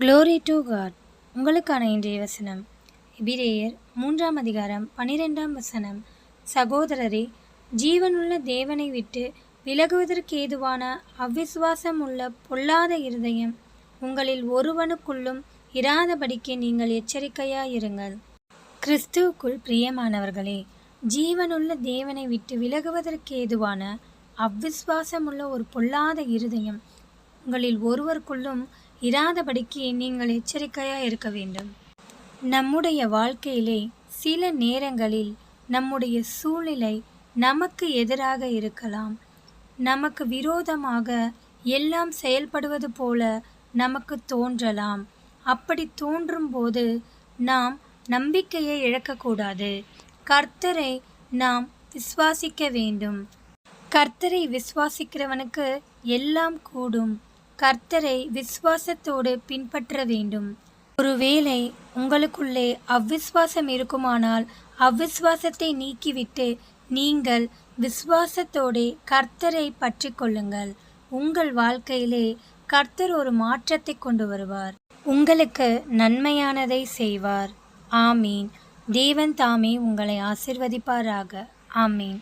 Glory to God. உங்களுக்கான இன்றைய வசனம் எபிரேயர் 3 அதிகாரம் 12 வசனம். சகோதரரே, ஜீவனுள்ள தேவனை விட்டு விலகுவதற்கு ஏதுவான அவ்விசுவாசம் உள்ள பொல்லாத இருதயம் உங்களில் ஒருவனுக்குள்ளும் இராதபடிக்கு நீங்கள் எச்சரிக்கையாயிருங்கள். கிறிஸ்துவுக்குள் பிரியமானவர்களே, ஜீவனுள்ள தேவனை விட்டு விலகுவதற்கு ஏதுவான அவ்விசுவாசமுள்ள ஒரு பொல்லாத இருதயம் உங்களில் ஒருவருக்குள்ளும் இராதபடிக்கு நீங்கள் எச்சரிக்கையாக இருக்க வேண்டும். நம்முடைய வாழ்க்கையிலே சில நேரங்களில் நம்முடைய சூழ்நிலை நமக்கு எதிராக இருக்கலாம். நமக்கு விரோதமாக எல்லாம் செயல்படுவது போல நமக்கு தோன்றலாம். அப்படி தோன்றும் போது நாம் நம்பிக்கையை இழக்கக்கூடாது. கர்த்தரை நாம் விசுவாசிக்க வேண்டும். கர்த்தரை விசுவாசிக்கிறவனுக்கு எல்லாம் கூடும். கர்த்தரை விசுவாசத்தோடு பின்பற்ற வேண்டும். ஒருவேளை உங்களுக்குள்ளே அவ்விசுவாசம் இருக்குமானால் அவ்விசுவாசத்தை நீக்கிவிட்டு நீங்கள் விசுவாசத்தோடு கர்த்தரை பற்றி கொள்ளுங்கள். உங்கள் வாழ்க்கையிலே கர்த்தர் ஒரு மாற்றத்தை கொண்டு வருவார். உங்களுக்கு நன்மையானதை செய்வார். ஆமீன். தேவன் தாமே உங்களை ஆசீர்வதிப்பாராக. ஆமீன்.